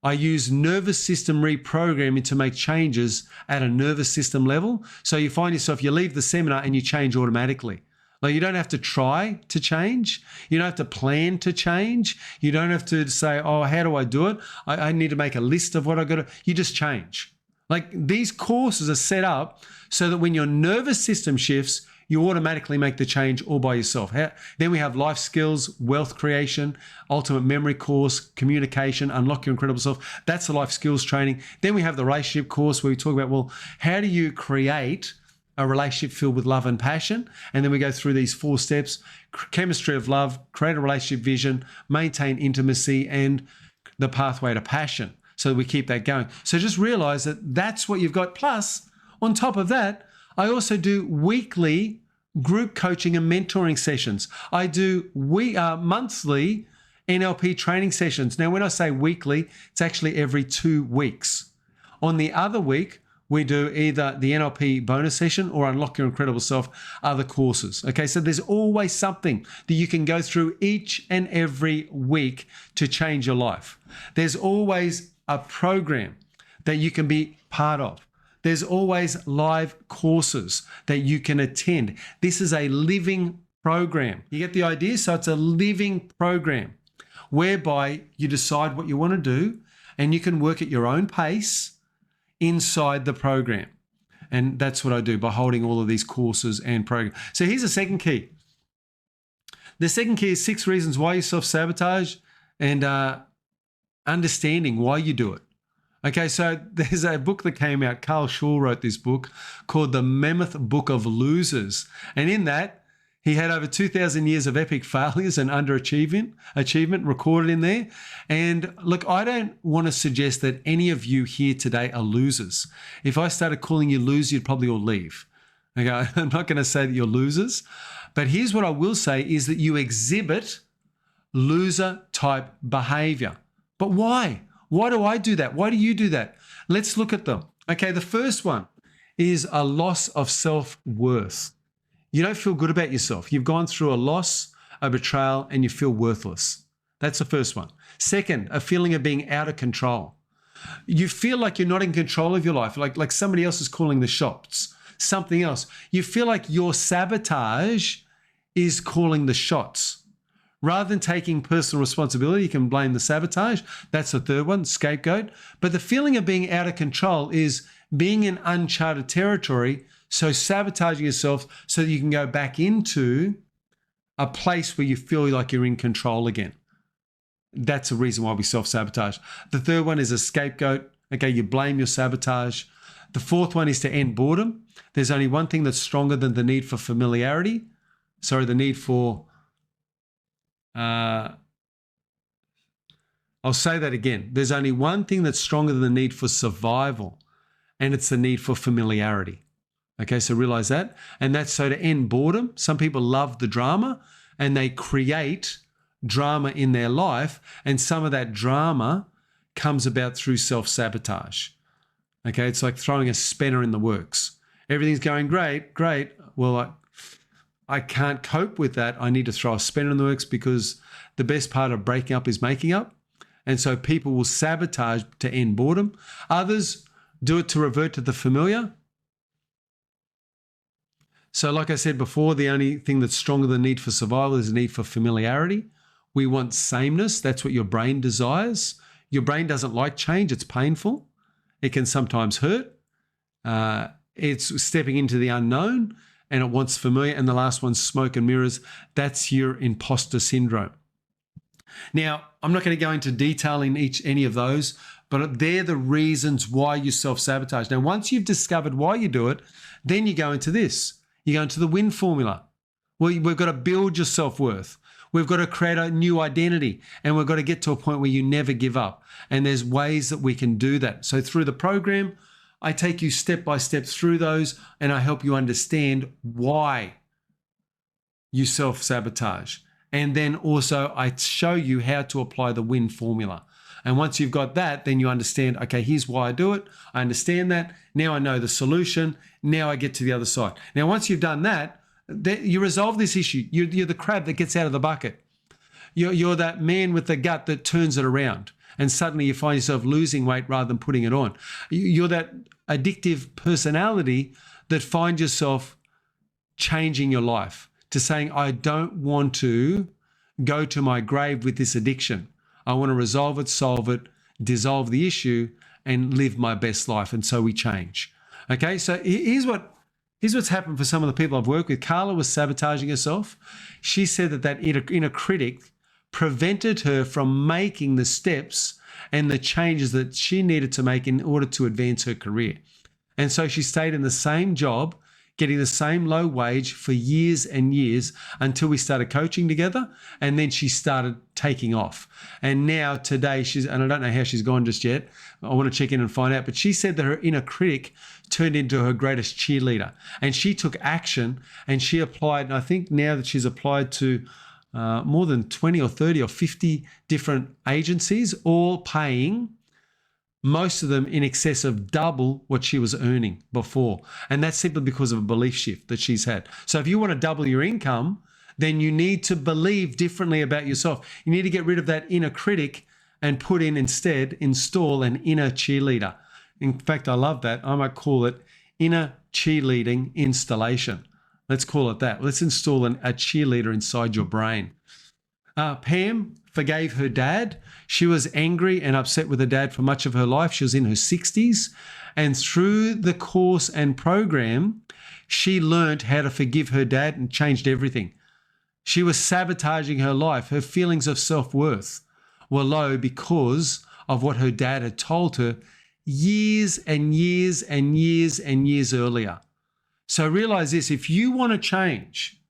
I use nervous system reprogramming to make changes at a nervous system level. So you find yourself, you leave the seminar and you change automatically. Like you don't have to try to change. You don't have to plan to change. You don't have to say, oh, how do I do it? I need to make a list of what I got to, you just change. Like these courses are set up so that when your nervous system shifts, you automatically make the change all by yourself. Then we have life skills, wealth creation, ultimate memory course, communication, unlock your incredible self. That's the life skills training. Then we have the relationship course where we talk about, well, how do you create a relationship filled with love and passion? And then we go through these 4 steps: chemistry of love, create a relationship vision, maintain intimacy, and the pathway to passion. So we keep that going. So just realize that that's what you've got. Plus, on top of that, I also do weekly group coaching and mentoring sessions. I do monthly NLP training sessions. Now, when I say weekly, it's actually every 2 weeks. On the other week, we do either the NLP bonus session or Unlock Your Incredible Self, other courses. Okay, so there's always something that you can go through each and every week to change your life. There's always a program that you can be part of. There's always live courses that you can attend. This is a living program. You get the idea? So it's a living program whereby you decide what you want to do and you can work at your own pace inside the program. And that's what I do by holding all of these courses and programs. So here's the second key. The second key is 6 reasons why you self-sabotage and understanding why you do it. Okay, so there's a book that came out. Carl Shaw wrote this book called The Mammoth Book of Losers. And in that, he had over 2,000 years of epic failures and achievement recorded in there. And look, I don't want to suggest that any of you here today are losers. If I started calling you losers, you'd probably all leave. Okay, I'm not going to say that you're losers. But here's what I will say is that you exhibit loser type behavior. But why? Why do I do that? Why do you do that? Let's look at them. Okay, the first one is a loss of self-worth. You don't feel good about yourself. You've gone through a loss, a betrayal, and you feel worthless. That's the first one. Second, a feeling of being out of control. You feel like you're not in control of your life, like somebody else is calling the shots, something else. You feel like your sabotage is calling the shots. Rather than taking personal responsibility, you can blame the sabotage. That's the third one, scapegoat. But the feeling of being out of control is being in uncharted territory, so sabotaging yourself so that you can go back into a place where you feel like you're in control again. That's the reason why we self-sabotage. The third one is a scapegoat. Okay, you blame your sabotage. The fourth one is to end boredom. There's only one thing that's stronger than the need for familiarity. The need for... I'll say that again. There's only one thing that's stronger than the need for survival, and it's the need for familiarity. Okay, so realize that. And that's so to end boredom. Some people love the drama and they create drama in their life, and some of that drama comes about through self-sabotage. Okay, it's like throwing a spanner in the works. Everything's going great. Well, I can't cope with that. I need to throw a spanner in the works because the best part of breaking up is making up. And so people will sabotage to end boredom. Others do it to revert to the familiar. So like I said before, the only thing that's stronger than the need for survival is the need for familiarity. We want sameness. That's what your brain desires. Your brain doesn't like change. It's painful. It can sometimes hurt. It's stepping into the unknown, and it wants familiar. And the last one's smoke and mirrors. That's your imposter syndrome. Now, I'm not going to go into detail in any of those, but they're the reasons why you self-sabotage. Now, once you've discovered why you do it, then you go into this. You go into the win formula. Well, we've got to build your self-worth. We've got to create a new identity, and we've got to get to a point where you never give up. And there's ways that we can do that. So through the program, I take you step by step through those, and I help you understand why you self-sabotage. And then also I show you how to apply the win formula. And once you've got that, then you understand, okay, here's why I do it. I understand that. Now I know the solution. Now I get to the other side. Now, once you've done that, you resolve this issue. You're the crab that gets out of the bucket. You're that man with the gut that turns it around. And suddenly you find yourself losing weight rather than putting it on. You're that addictive personality that finds yourself changing your life to saying, I don't want to go to my grave with this addiction. I want to resolve it, solve it, dissolve the issue, and live my best life. And so we change. Okay, so here's what's happened for some of the people I've worked with. Carla was sabotaging herself. She said that inner critic prevented her from making the steps and the changes that she needed to make in order to advance her career. And so she stayed in the same job, getting the same low wage for years and years until we started coaching together. And then she started taking off. And now today and I don't know how she's gone just yet. I want to check in and find out. But she said that her inner critic turned into her greatest cheerleader. And she took action and she applied. And I think now that she's applied to more than 20 or 30 or 50 different agencies, all paying, most of them in excess of double what she was earning before. And that's simply because of a belief shift that she's had. So if you want to double your income, then you need to believe differently about yourself. You need to get rid of that inner critic and install an inner cheerleader. In fact, I love that. I might call it inner cheerleading installation. Let's call it that. Let's install a cheerleader inside your brain. Pam forgave her dad. She was angry and upset with her dad for much of her life. She was in her 60s. And through the course and program, she learned how to forgive her dad and changed everything. She was sabotaging her life. Her feelings of self-worth were low because of what her dad had told her years and years and years and years earlier. So realize this, if you want to change,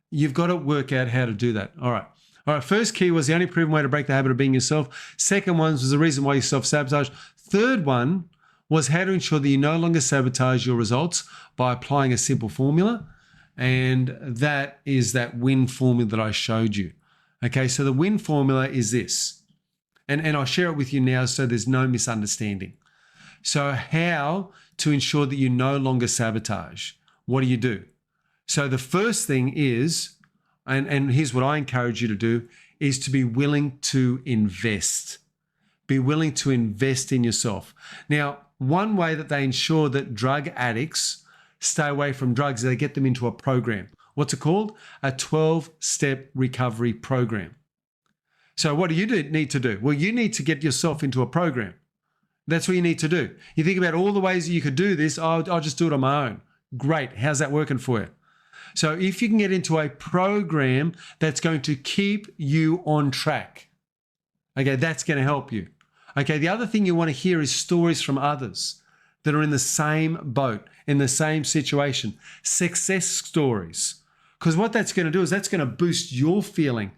you've got to work out how to do that. All right, first key was the only proven way to break the habit of being yourself. Second one was the reason why you self-sabotage. Third one was how to ensure that you no longer sabotage your results by applying a simple formula. And that is that win formula that I showed you. Okay, so the win formula is this. And I'll share it with you now so there's no misunderstanding. So how to ensure that you no longer sabotage? What do? So the first thing is, and here's what I encourage you to do, is to be willing to invest. Be willing to invest in yourself. Now, one way that they ensure that drug addicts stay away from drugs is they get them into a program. What's it called? A 12-step recovery program. So what do you need to do? Well, you need to get yourself into a program. That's what you need to do. You think about all the ways that you could do this. I'll just do it on my own. Great. How's that working for you? So if you can get into a program that's going to keep you on track, okay, that's going to help you. Okay, the other thing you want to hear is stories from others that are in the same boat, in the same situation, success stories. Because what that's going to do is that's going to boost your feeling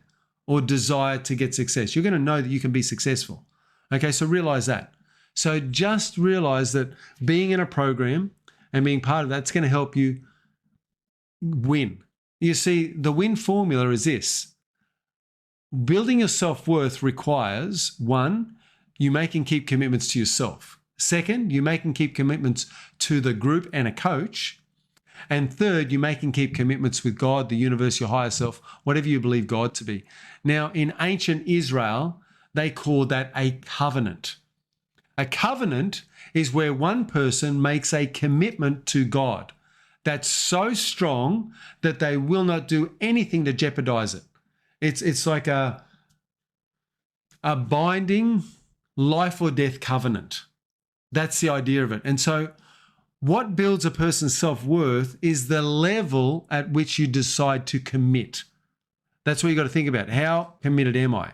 or desire to get success. You're going to know that you can be successful. Okay, so realize that. So just realize that being in a program and being part of that's going to help you win. You see, the win formula is this. Building your self-worth requires, one, you make and keep commitments to yourself. Second, you make and keep commitments to the group and a coach. And third, you make and keep commitments with God, the universe, your higher self, whatever you believe God to be. Now, in ancient Israel, they called that a covenant. A covenant is where one person makes a commitment to God that's so strong that they will not do anything to jeopardize it. It's like a binding life or death covenant. That's the idea of it. And so what builds a person's self-worth is the level at which you decide to commit. That's what you got to think about. How committed am I?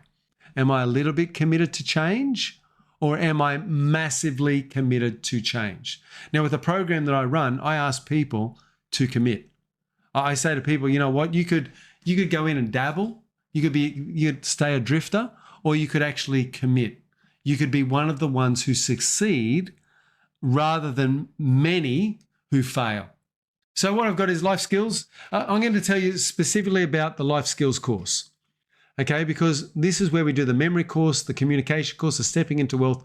Am I a little bit committed to change, or am I massively committed to change? Now, with the program that I run, I ask people to commit. I say to people, you know what, you could go in and dabble, you could stay a drifter, or you could actually commit. You could be one of the ones who succeed rather than many who fail. So what I've got is life skills. I'm going to tell you specifically about the life skills course, okay? Because this is where we do the memory course, the communication course, the stepping into wealth.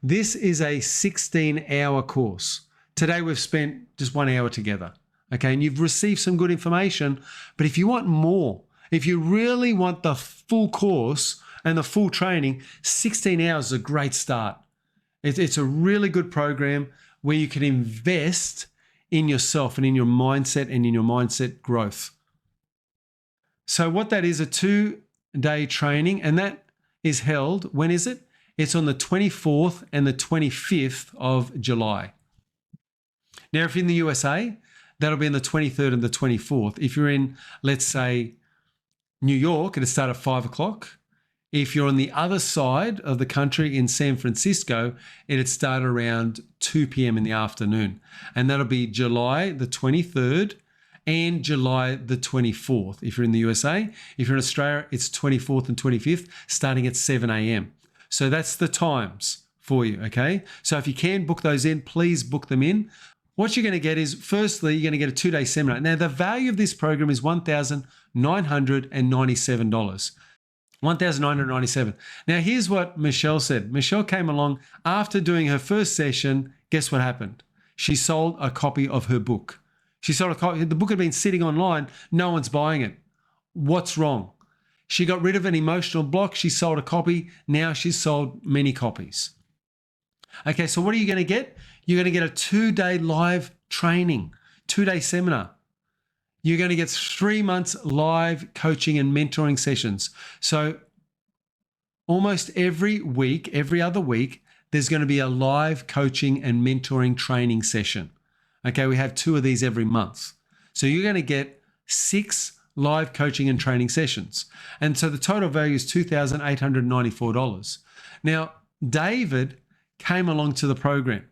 This is a 16-hour course. Today we've spent just 1 hour together, okay? And you've received some good information, but if you want more, if you really want the full course and the full training, 16 hours is a great start. It's a really good program where you can invest in yourself and in your mindset and in your mindset growth. So what that is, a 2-day training, and that is held, when is it? It's on the 24th and the 25th of July. Now, if you're in the USA, that'll be on the 23rd and the 24th. If you're in, let's say, New York, it'll start at 5 o'clock. If you're on the other side of the country in San Francisco, it'd start around 2 p.m. in the afternoon. And that'll be July the 23rd and July the 24th. If you're in the USA, if you're in Australia, it's 24th and 25th, starting at 7 a.m. So that's the times for you, okay? So if you can book those in, please book them in. What you're going to get is, firstly, you're going to get a 2-day seminar. Now, the value of this program is $1,997. $1,997. Now, here's what Michelle said. Michelle came along after doing her first session. Guess what happened? She sold a copy of her book. She sold a copy. The book had been sitting online. No one's buying it. What's wrong? She got rid of an emotional block. She sold a copy. Now she's sold many copies. Okay, so what are you going to get? You're going to get a 2-day live training, 2-day seminar. You're going to get 3 months live coaching and mentoring sessions. So almost every week, every other week, there's going to be a live coaching and mentoring training session. Okay, we have 2 of these every month. So you're going to get 6 live coaching and training sessions. And so the total value is $2,894. Now, David came along to the program,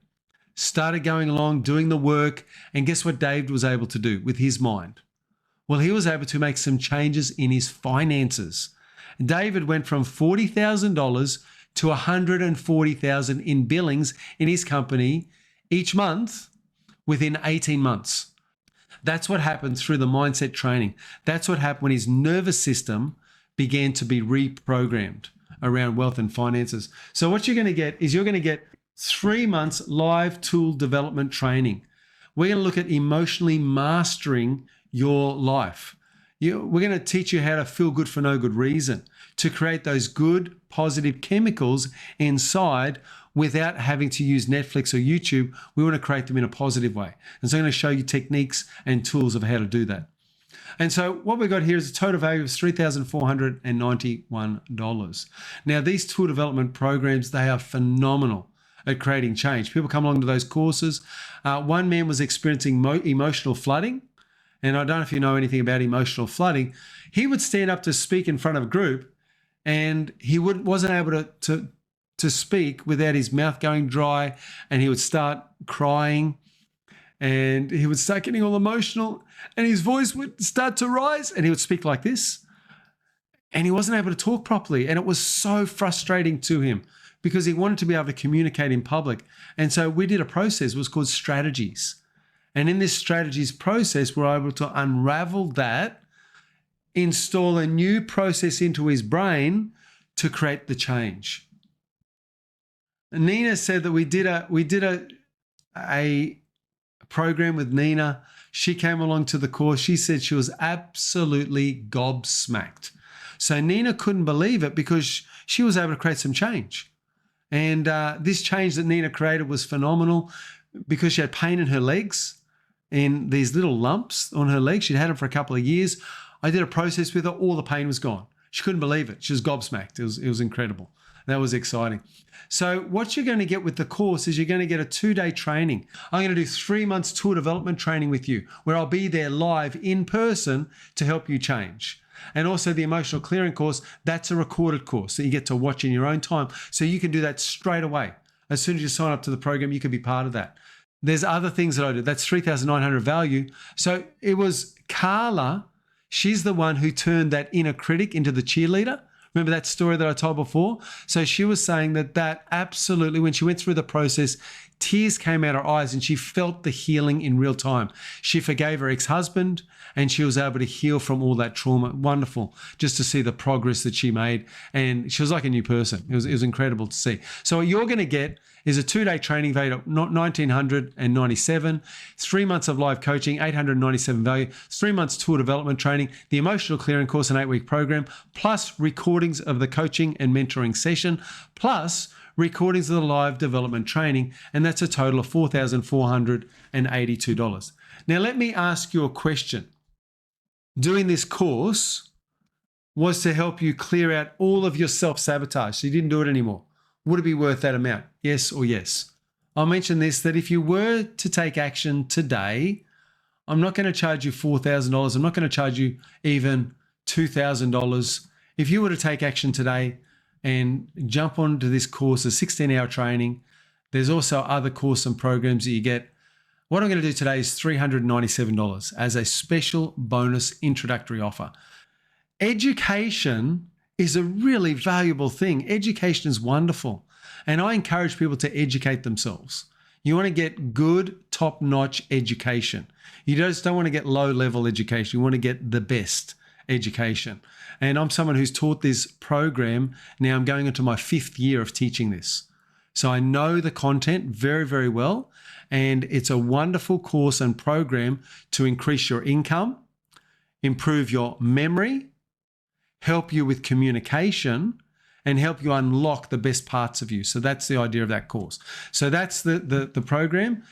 started going along, doing the work, and guess what David was able to do with his mind? Well, he was able to make some changes in his finances. David went from $40,000 to $140,000 in billings in his company each month within 18 months. That's what happened through the mindset training. That's what happened when his nervous system began to be reprogrammed around wealth and finances. So what you're going to get is you're going to get 3 months live tool development training. We're going to look at emotionally mastering your life. We're going to teach you how to feel good for no good reason, to create those good, positive chemicals inside without having to use Netflix or YouTube. We want to create them in a positive way. And so I'm going to show you techniques and tools of how to do that. And so what we've got here is a total value of $3,491. Now, these tool development programs, they are phenomenal at creating change. People come along to those courses. One man was experiencing emotional flooding. And I don't know if you know anything about emotional flooding. He would stand up to speak in front of a group and he wasn't able to speak without his mouth going dry, and he would start crying and he would start getting all emotional and his voice would start to rise and he would speak like this. And he wasn't able to talk properly. And it was so frustrating to him because he wanted to be able to communicate in public. And so we did a process, it was called strategies. And in this strategies process, we're able to unravel that, install a new process into his brain to create the change. Nina said that we did a program with Nina. She came along to the course. She said she was absolutely gobsmacked. So Nina couldn't believe it because she was able to create some change. And this change that Nina created was phenomenal because she had pain in her legs, in these little lumps on her legs. She'd had them for a couple of years. I did a process with her. All the pain was gone. She couldn't believe it. She was gobsmacked. It was incredible. That was exciting. So what you're going to get with the course is you're going to get a 2-day training. I'm going to do 3 months tour development training with you where I'll be there live in person to help you change. And also the emotional clearing course, that's a recorded course that you get to watch in your own time. So you can do that straight away. As soon as you sign up to the program, you can be part of that. There's other things that I do. That's 3,900 value. So it was Carla. She's the one who turned that inner critic into the cheerleader. Remember that story that I told before? So she was saying that absolutely, when she went through the process, tears came out her eyes and she felt the healing in real time. She forgave her ex-husband and she was able to heal from all that trauma. Wonderful just to see the progress that she made. And she was like a new person. It was incredible to see. So what you're going to get is a 2-day training value of $1,997, 3 months of live coaching, $897 value, 3 months tour development training, the emotional clearing course, an 8-week program, plus recordings of the coaching and mentoring session, plus recordings of the live development training, and that's a total of $4,482. Now, let me ask you a question. Doing this course was to help you clear out all of your self-sabotage, so you didn't do it anymore. Would it be worth that amount? Yes or yes? I'll mention this, that if you were to take action today, I'm not going to charge you $4,000. I'm not going to charge you even $2,000. If you were to take action today and jump onto this course, a 16-hour training, there's also other course and programs that you get. What I'm going to do today is $397 as a special bonus introductory offer. Education is a really valuable thing. Education is wonderful. And I encourage people to educate themselves. You want to get good, top-notch education. You just don't want to get low-level education. You want to get the best education. And I'm someone who's taught this program. Now I'm going into my 5th year of teaching this. So I know the content very, very well. And it's a wonderful course and program to increase your income, improve your memory, help you with communication, and help you unlock the best parts of you. So that's the idea of that course. So that's the program.